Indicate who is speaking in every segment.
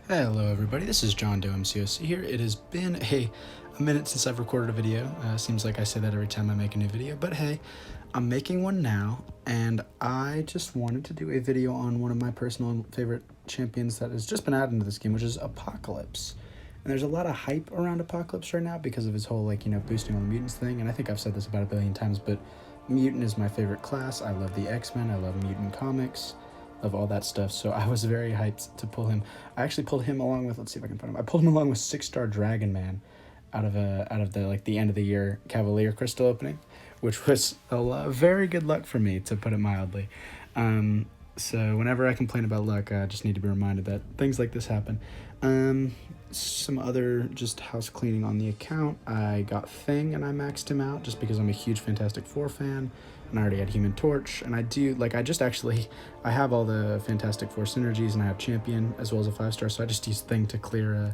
Speaker 1: Hello everybody, this is John Doe MCOC here. It has been a minute since I've recorded a video. Seems like I say that every time I make a new video, but hey, I'm making one now, and I just wanted to do a video on one of my personal favorite champions that has just been added into this game, which is Apocalypse. And there's a lot of hype around Apocalypse right now because of his whole, boosting all the mutants thing, and I think I've said this about a billion times, but mutant is my favorite class. I love the X-Men, I love mutant comics, of all that stuff, so I was very hyped to pull him. I actually pulled him along with, let's see if I can find him. I pulled him along with 6-star Dragon Man out of the end of the year Cavalier Crystal opening, which was very good luck for me, to put it mildly. So whenever I complain about luck, I just need to be reminded that things like this happen. Some other just house cleaning on the account. I got Thing and I maxed him out just because I'm a huge Fantastic Four fan, and I already had Human Torch, and I have all the Fantastic Four synergies, and I have Champion as well as a 5-star, so I just used Thing to clear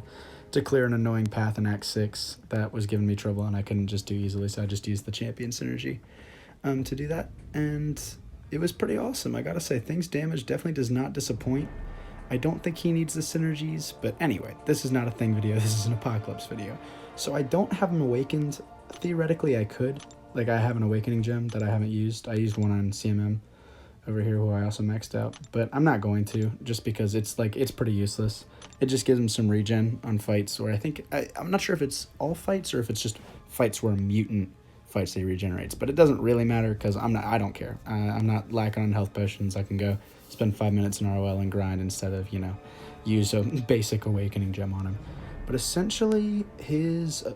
Speaker 1: an annoying path in Act 6 that was giving me trouble and I couldn't just do easily, so I just used the Champion synergy to do that, and it was pretty awesome. I gotta say, Thing's damage definitely does not disappoint. I don't think he needs the synergies, but anyway, this is not a Thing video, this is an Apocalypse video. So I don't have him awakened. Theoretically, I could. Like, I have an awakening gem that I haven't used. I used one on CMM over here, who I also maxed out, but I'm not going to, just because it's pretty useless. It just gives him some regen on fights where I'm not sure if it's all fights or if it's just fights where a mutant fights he regenerates, but it doesn't really matter because I don't care. I'm not lacking on health potions. I can go spend 5 minutes in ROL and grind instead of, use a basic awakening gem on him. But essentially, he's a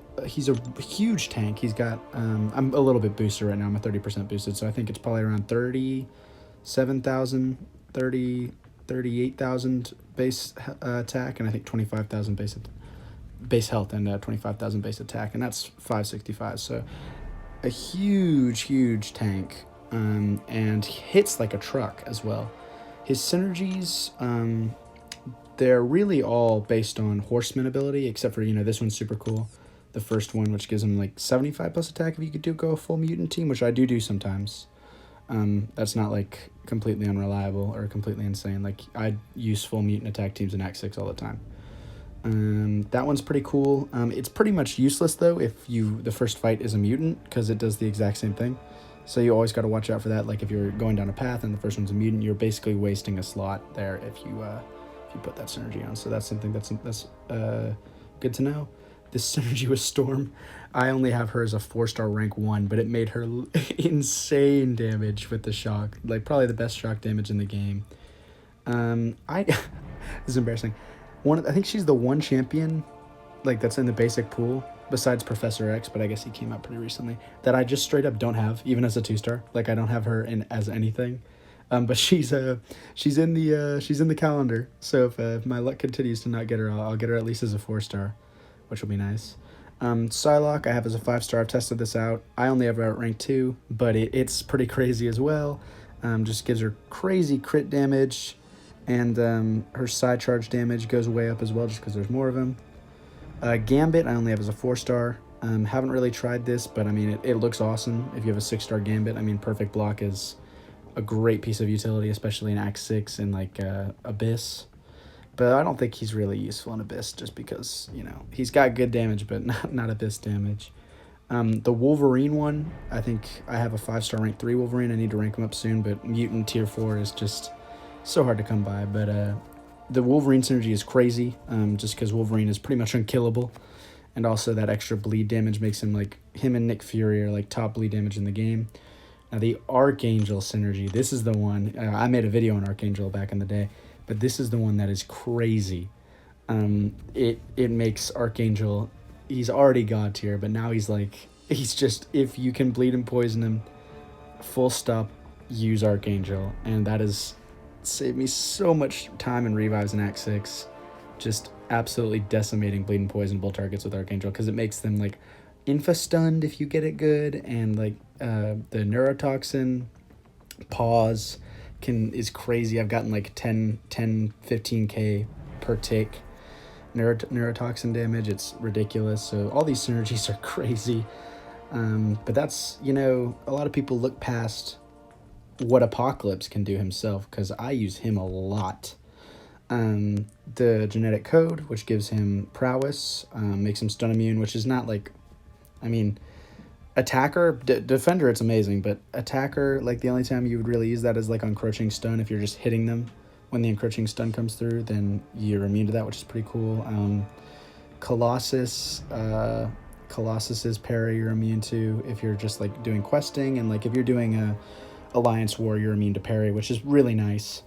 Speaker 1: huge tank. He's got, I'm a little bit boosted right now. I'm a 30% boosted, so I think it's probably around 37,000, 38,000 base attack, and I think 25,000 base health and 25,000 base attack, and that's 565. So a huge tank, and hits like a truck as well. His synergies, they're really all based on Horseman ability, except for, this one's super cool. The first one, which gives him like 75 plus attack if you could go a full mutant team, which I do sometimes. That's not like completely unreliable or completely insane. Like, I use full mutant attack teams in Act 6 all the time. That one's pretty cool. It's pretty much useless though if the first fight is a mutant, because it does the exact same thing. So you always got to watch out for that. Like, if you're going down a path and the first one's a mutant, you're basically wasting a slot there if you put that synergy on. So that's something that's good to know. This synergy with Storm, I only have her as a 4-star rank 1, but it made her insane damage with the shock. Like, probably the best shock damage in the game. This is embarrassing. I think she's the one champion, like, that's in the basic pool, besides Professor X, but I guess he came out pretty recently, that I just straight up don't have, even as a 2-star. Like, I don't have her in as anything. But she's in the calendar. So if my luck continues to not get her, I'll get her at least as a 4-star, which will be nice. Psylocke I have as a 5-star. I've tested this out. I only have her at rank 2, but it's pretty crazy as well. Just gives her crazy crit damage, and her side charge damage goes way up as well, just because there's more of them. Gambit I only have as a 4-star. Haven't really tried this, but I mean, it looks awesome. If you have a 6-star Gambit, I mean, Perfect Block is a great piece of utility, especially in Act 6 and Abyss. But I don't think he's really useful in Abyss, just because, he's got good damage, but not Abyss damage. The Wolverine one, I think I have a 5-star rank 3 Wolverine. I need to rank him up soon, but Mutant Tier 4 is just so hard to come by. But the Wolverine synergy is crazy, just because Wolverine is pretty much unkillable. And also that extra bleed damage makes him and Nick Fury are top bleed damage in the game. Now, the Archangel synergy, this is the one, I made a video on Archangel back in the day, but this is the one that is crazy. It makes Archangel, he's already God tier, but now he's just, if you can bleed and poison him, full stop, use Archangel. And that has saved me so much time and revives in Act 6. Just absolutely decimating bleed and poison bull targets with Archangel, because it makes them infa-stunned if you get it good, and the neurotoxin pause is crazy. I've gotten 10 15k per tick neurotoxin damage. It's ridiculous. So all these synergies are crazy, but that's, a lot of people look past what Apocalypse can do himself, because I use him a lot. The genetic code, which gives him prowess, makes him stun immune, which is not like, I mean, attacker, defender, it's amazing, but attacker, like the only time you would really use that is like on encroaching stun. If you're just hitting them when the encroaching stun comes through, then you're immune to that, which is pretty cool. Colossus, Colossus's parry you're immune to if you're just like doing questing, and like if you're doing a Alliance War, you're immune to parry, which is really nice.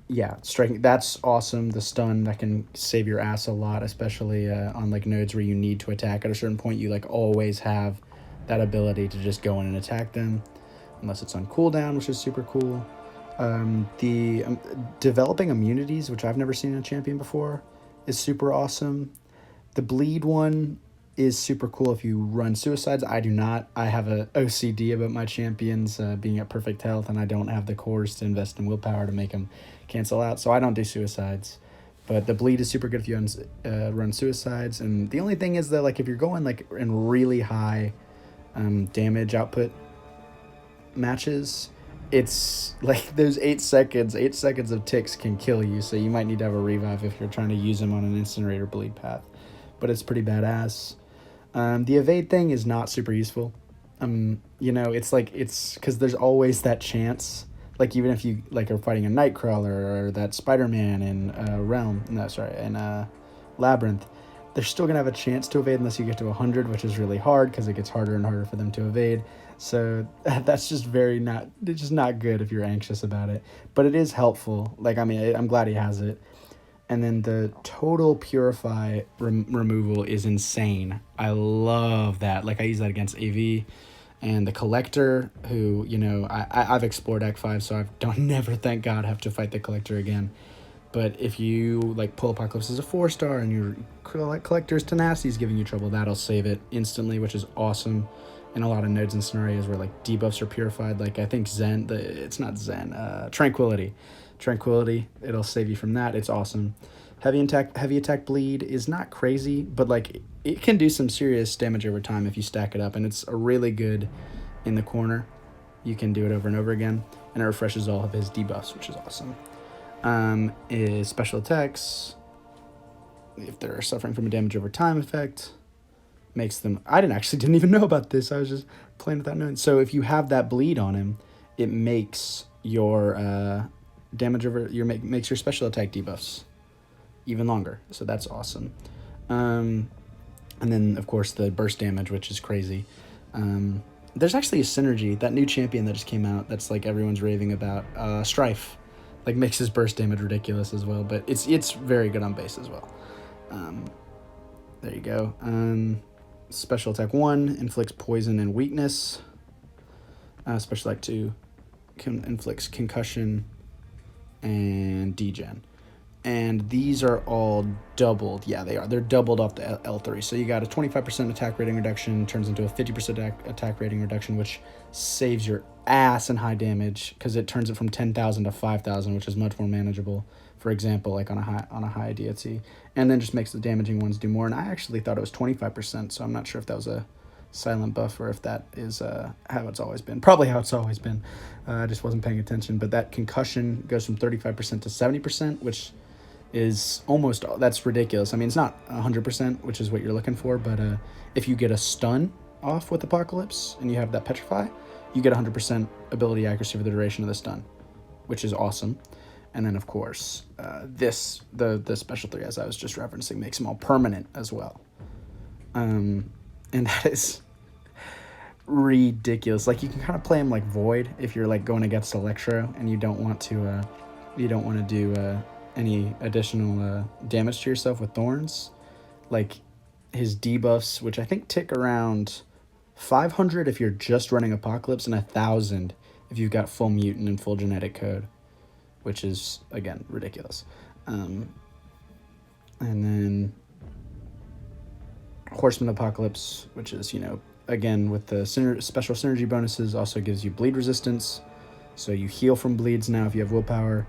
Speaker 1: Yeah, striking, that's awesome. The stun, that can save your ass a lot, especially on like nodes where you need to attack at a certain point. You like always have that ability to just go in and attack them, unless it's on cooldown, which is super cool. The developing immunities, which I've never seen in a champion before, is super awesome. The bleed one is super cool if you run suicides. I do not. I have a OCD about my champions being at perfect health, and I don't have the cores to invest in willpower to make them cancel out, so I don't do suicides. But the bleed is super good if you run suicides. And the only thing is that like if you're going like in really high damage output matches, it's like those 8 seconds of ticks can kill you, so you might need to have a revive if you're trying to use them on an incinerator bleed path. But it's pretty badass. The evade thing is not super useful. It's like, it's because there's always that chance, like even if you like are fighting a Nightcrawler or that Spider-Man in Labyrinth, they're still gonna have a chance to evade unless you get to 100, which is really hard because it gets harder and harder for them to evade. So that's just it's just not good if you're anxious about it. But it is helpful. Like, I mean, I'm glad he has it. And then the total purify removal is insane. I love that. Like, I use that against AV. And the Collector, who, I've explored Act 5, so never, thank God, have to fight the Collector again. But if you, like, pull Apocalypse as a 4-star and your Collector's Tenacity is giving you trouble, that'll save it instantly, which is awesome. In a lot of nodes and scenarios where, like, debuffs are purified. Like, I think Tranquility. Tranquility, it'll save you from that. It's awesome. Heavy attack bleed is not crazy, but like it can do some serious damage over time if you stack it up, and it's a really good in the corner. You can do it over and over again, and it refreshes all of his debuffs, which is awesome. Is special attacks, if they're suffering from a damage over time effect, makes them, I didn't even know about this, I was just playing without knowing. So if you have that bleed on him, it makes your damage over makes your special attack debuffs even longer, so that's awesome. And then of course the burst damage, which is crazy. There's actually a synergy, that new champion that just came out, that's like everyone's raving about. Strife, like, makes his burst damage ridiculous as well, but it's very good on base as well. There you go. Special attack 1 inflicts poison and weakness. Special attack 2 inflicts concussion and degen. And these are all doubled. Yeah, they are. They're doubled off the L3. So you got a 25% attack rating reduction, turns into a 50% attack rating reduction, which saves your ass in high damage because it turns it from 10,000 to 5,000, which is much more manageable. For example, like on a high DOT, and then just makes the damaging ones do more. And I actually thought it was 25%, so I'm not sure if that was a silent buff or if that is how it's always been. Probably how it's always been. I just wasn't paying attention. But that concussion goes from 35% to 70%, which is almost, that's ridiculous. I mean, it's not 100%, which is what you're looking for, but if you get a stun off with Apocalypse and you have that Petrify, you get 100% ability accuracy for the duration of the stun, which is awesome. And then, of course, the special 3, as I was just referencing, makes them all permanent as well. And that is ridiculous. Like, you can kind of play him like Void if you're like going against Electro and you don't want to do any additional damage to yourself with Thorns. Like, his debuffs, which I think tick around 500 if you're just running Apocalypse, and 1,000 if you've got full mutant and full genetic code, which is, again, ridiculous. And then Horseman Apocalypse, which is, again, with the special synergy bonuses, also gives you bleed resistance. So you heal from bleeds now if you have willpower.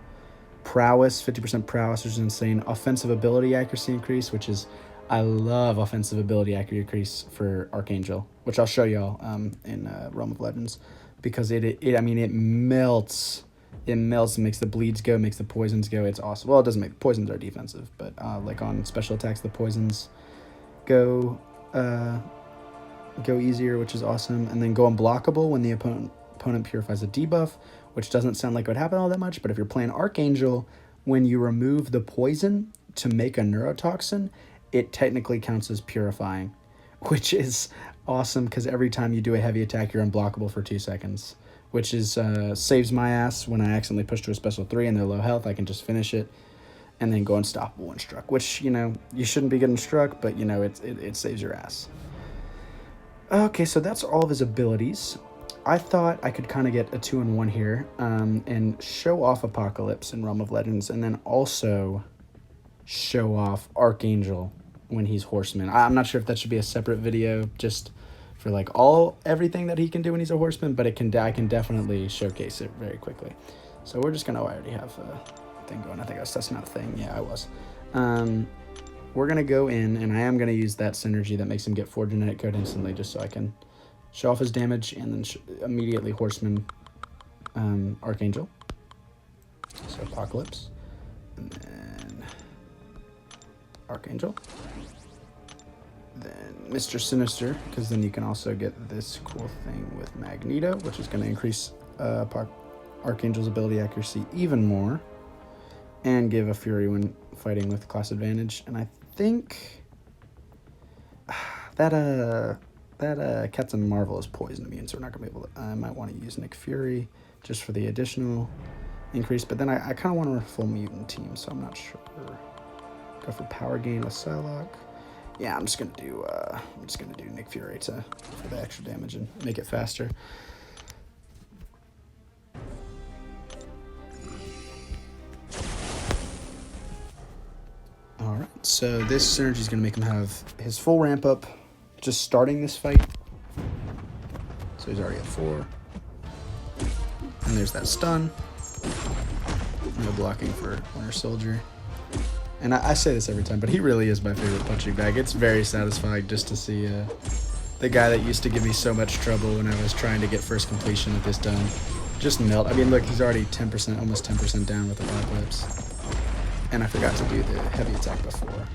Speaker 1: Prowess, 50% prowess, which is insane. Offensive ability accuracy increase, which is, I love offensive ability accuracy increase for Archangel, which I'll show y'all in Realm of Legends, because it melts It melts and makes the bleeds go, makes the poisons go. It's awesome. Well, it doesn't make the poisons are defensive, but like on special attacks, the poisons go easier, which is awesome. And then go unblockable when the opponent purifies a debuff, which doesn't sound like it would happen all that much, but if you're playing Archangel, when you remove the poison to make a neurotoxin, it technically counts as purifying, which is awesome because every time you do a heavy attack, you're unblockable for 2 seconds, which is saves my ass when I accidentally push to a special 3 and they're low health. I can just finish it and then go unstoppable when struck, which, you know, you shouldn't be getting struck, but, you know, it saves your ass. Okay, so that's all of his abilities. I thought I could kind of get a 2-in-1 here and show off Apocalypse in Realm of Legends and then also show off Archangel when he's Horseman. I'm not sure if that should be a separate video just for like everything that he can do when he's a Horseman, but I can definitely showcase it very quickly. So we're just gonna, I already have a thing going. I think I was testing out a thing. Yeah, I was. We're gonna go in and I am gonna use that synergy that makes him get 4 genetic code instantly just so I can show off his damage and then immediately Horseman Archangel. So Apocalypse. And then Archangel. Then Mr. Sinister, because then you can also get this cool thing with Magneto, which is going to increase Archangel's ability accuracy even more. And give a Fury when fighting with class advantage. And I think that Captain Marvel is poison immune, so we're not gonna be able to. I might want to use Nick Fury just for the additional increase, but then I kind of want a full mutant team, so I'm not sure. Go for power gain with Psylocke. Yeah, I'm just gonna do Nick Fury for the extra damage and make it faster. All right, so this synergy is gonna make him have his full ramp up. Just starting this fight. So he's already at 4. And there's that stun. No blocking for Winter Soldier. And I say this every time, but he really is my favorite punching bag. It's very satisfying just to see the guy that used to give me so much trouble when I was trying to get first completion with this done just melt. I mean, look, he's already 10%, almost 10% down with Apocalypse. And I forgot to do the heavy attack before.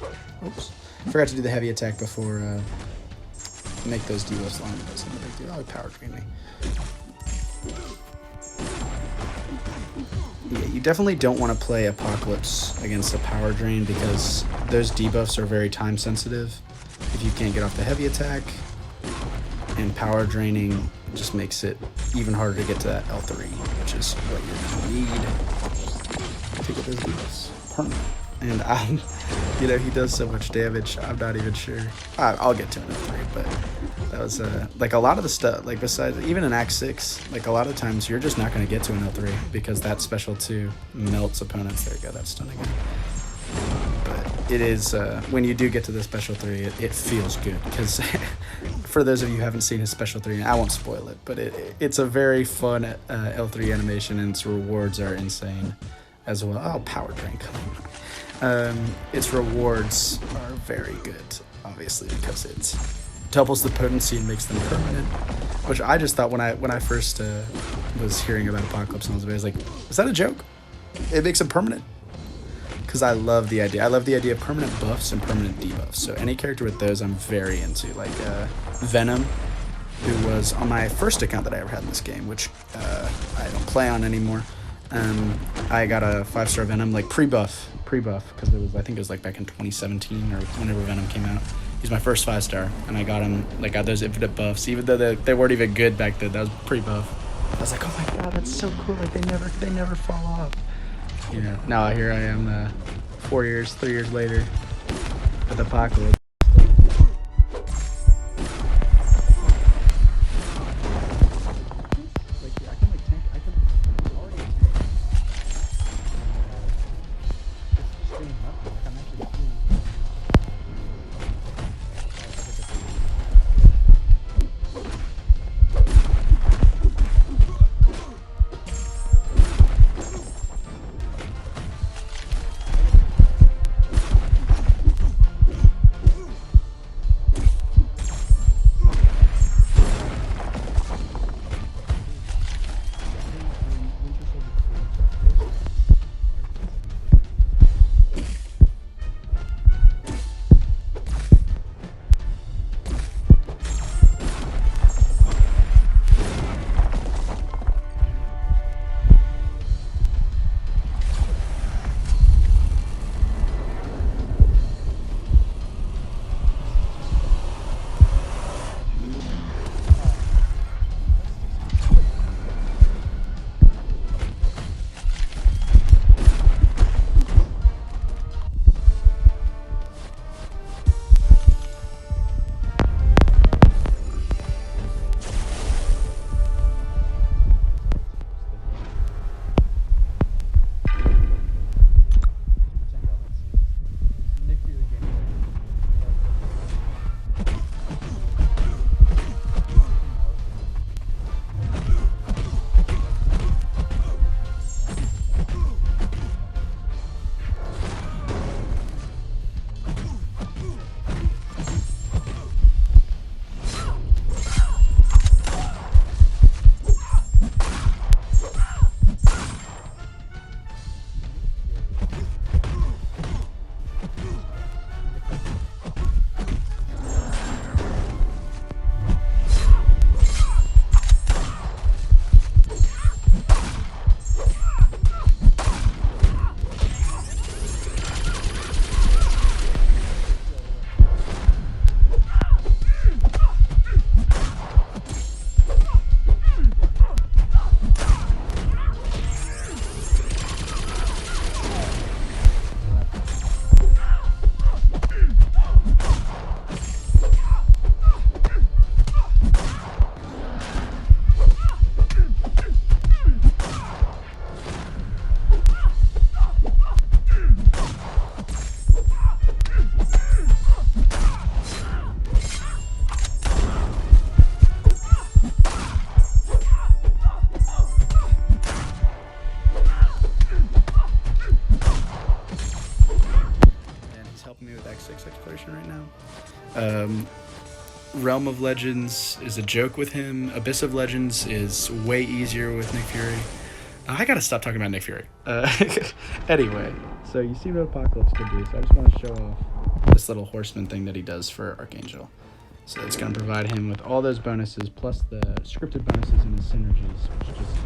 Speaker 1: Oops. I forgot to do the heavy attack before make those debuffs long. That's not a big deal. Oh, power drain me. Yeah, you definitely don't want to play Apocalypse against a power drain because those debuffs are very time sensitive. If you can't get off the heavy attack, and power draining just makes it even harder to get to that L3, which is what you're gonna need to get those debuffs permanent. And you know, he does so much damage, I'm not even sure. I'll get to an L3, but that was, like, a lot of the stuff, like, besides, even in Act 6, like, a lot of times you're just not going to get to an L3 because that special 2 melts opponents. There you go, that's stunning. But it is, when you do get to the special 3, it feels good because for those of you who haven't seen his special 3, I won't spoil it, but it's a very fun L3 animation and its rewards are insane as well. Oh, power drain coming. Its rewards are very good, obviously, because it doubles the potency and makes them permanent, which I just thought when I first was hearing about Apocalypse, I was like, is that a joke? It makes them permanent? Because I love the idea. I love the idea of permanent buffs and permanent debuffs. So any character with those I'm very into, like Venom, who was on my first account that I ever had in this game, which I don't play on anymore. I got a 5-star Venom, like pre-buff, because I think it was like back in 2017 or whenever Venom came out. He's my first 5-star, and I got him, like, got those infinite buffs, even though they weren't even good back then. That was pre-buff. I was like, oh my god, that's so cool, like, they never fall off. You know, now here I am, 3 years later, with Apocalypse. 6 exploration right now. Realm of Legends is a joke with him. Abyss of Legends is way easier with Nick Fury. I gotta stop talking about Nick Fury. Anyway, so you see what Apocalypse can do, so I just want to show off this little Horseman thing that he does for Archangel. So it's going to provide him with all those bonuses, plus the scripted bonuses and his synergies, which just...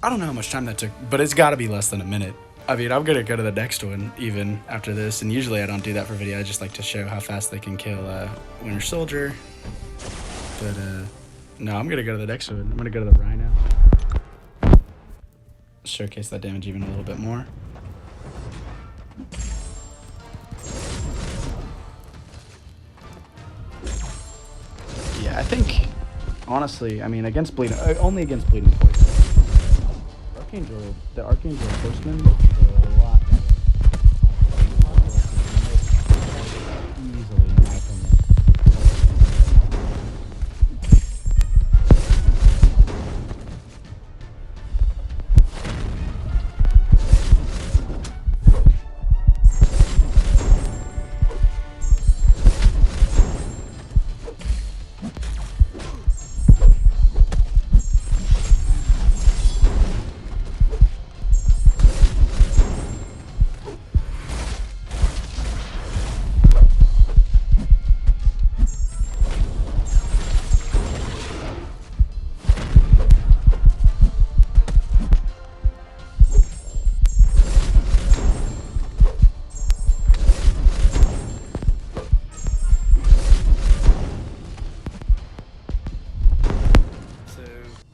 Speaker 1: I don't know how much time that took, but it's got to be less than a minute. I mean, I'm going to go to the next one even after this, and usually I don't do that for video. I just like to show how fast they can kill Winter Soldier. But, no, I'm going to go to the next one. I'm going to go to the Rhino. Showcase that damage even a little bit more. Yeah, I think, honestly, I mean, against Bleeding, only against Bleeding Poison. The Archangel Horseman is a lot better. Easily, in my opinion.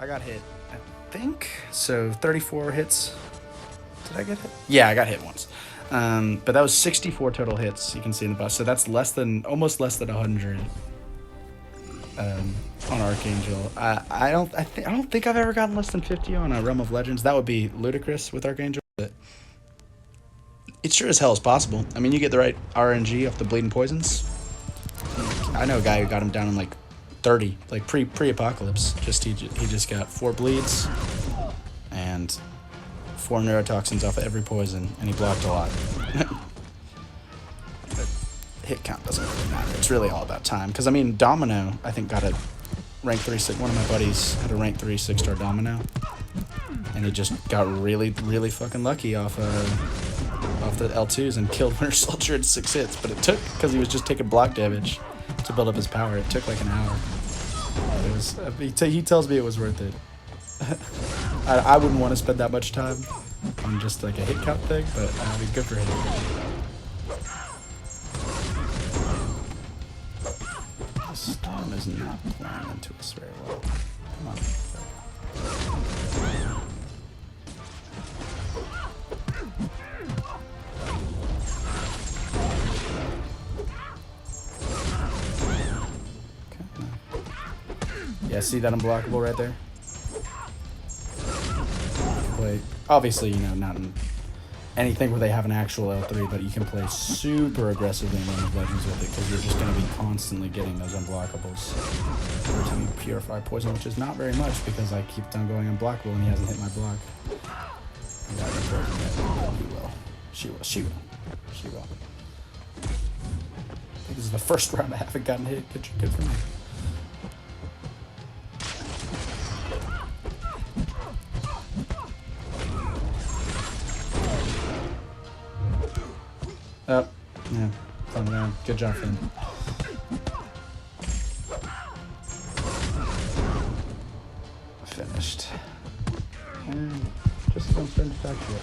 Speaker 1: I got hit, I think. So 34 hits. Did I get hit? Yeah, I got hit once. But that was 64 total hits. You can see in the bus. So that's almost less than 100 on Archangel. I don't think I've ever gotten less than 50 on a Realm of Legends. That would be ludicrous with Archangel, but it sure as hell is possible. I mean, you get the right RNG off the Bleeding Poisons. I know a guy who got him down in like 30, like pre-apocalypse. He just got 4 bleeds and 4 neurotoxins off of every poison, and he blocked a lot. But hit count doesn't really matter. It's really all about time. Because I mean, Domino, I think got a rank 3 6. One of my buddies had a rank 3 6-star Domino, and he just got really fucking lucky off the L2s and killed Winter Soldier in 6 hits. But it took, because he was just taking block damage to build up his power. It took like an hour. It was. He tells me it was worth it. I wouldn't want to spend that much time on just like a hit count thing, but I mean, good for him. The storm is not playing into us very well. Come on. Yeah, see that unblockable right there? Obviously, you know, not in anything where they have an actual L3, but you can play super aggressively in Realm of Legends with it because you're just going to be constantly getting those unblockables. Every time you purify poison, which is not very much because I keep on going unblockable and he hasn't hit my block. He will. She will. She will. She will. I think this is the first round I haven't gotten hit. Good for me. Oh, yeah. Fun round. Good job, Finn. Finished. And just as I'm starting to talk to it.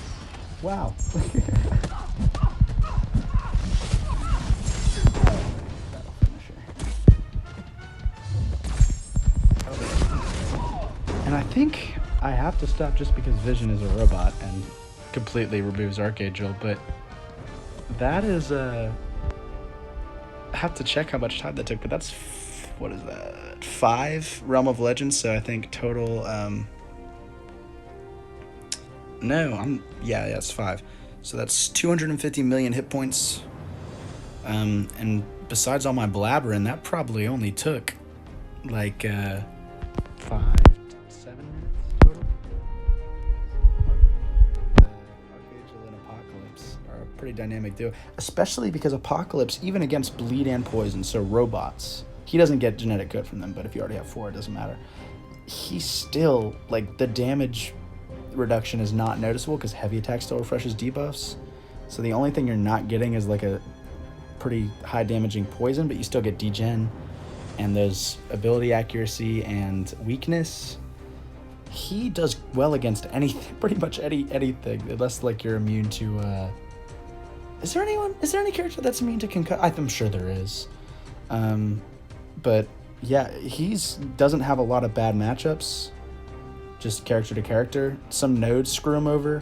Speaker 1: Wow. That'll finish her. And I think I have to stop just because Vision is a robot and completely removes Archangel, but that is I have to check how much time that took, but that's what is that? 5 Realm of Legends, so I think total it's 5. So that's 250 million hit points. And besides all my blabbering, that probably only took like 5 to 7 minutes total. Archangel and Apocalypse are a pretty dynamic duo, especially because Apocalypse, even against bleed and poison, so robots, he doesn't get genetic code from them, but if you already have 4, it doesn't matter. He's still, like, the damage reduction is not noticeable because heavy attack still refreshes debuffs. So the only thing you're not getting is like a pretty high damaging poison, but you still get degen, and there's ability accuracy and weakness. He does well against anything, pretty much anything, unless like you're immune to is there any character that's immune to concuss? I'm sure there is. But yeah, doesn't have a lot of bad matchups, just character to character. Some nodes screw him over.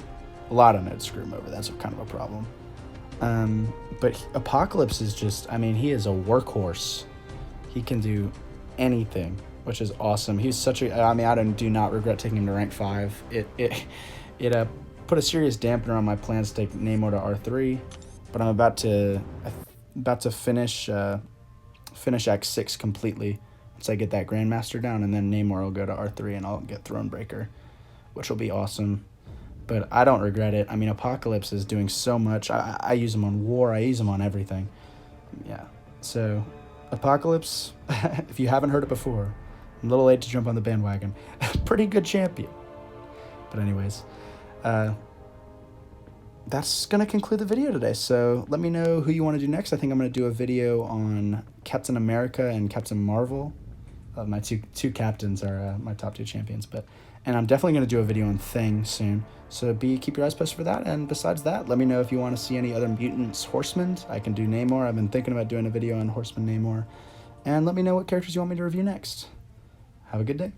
Speaker 1: A lot of nodes screw him over. That's kind of a problem. But Apocalypse is just, I mean, he is a workhorse. He can do anything, which is awesome. He's such a, I mean, I do not regret taking him to rank 5. It put a serious dampener on my plans to take Namor to R3, but I'm about to finish Act 6 completely once I get that Grandmaster down, and then Namor will go to R3 and I'll get Thronebreaker, which will be awesome. But I don't regret it. I mean, Apocalypse is doing so much. I use him on War. I use him on everything. Yeah. So, Apocalypse, if you haven't heard it before, I'm a little late to jump on the bandwagon. Pretty good champion. But anyways, that's going to conclude the video today. So let me know who you want to do next. I think I'm going to do a video on Captain America and Captain Marvel. My two captains are my top 2 champions. And I'm definitely going to do a video on Thing soon. So keep your eyes posted for that. And besides that, let me know if you want to see any other mutants Horsemen. I can do Namor. I've been thinking about doing a video on Horseman Namor. And let me know what characters you want me to review next. Have a good day.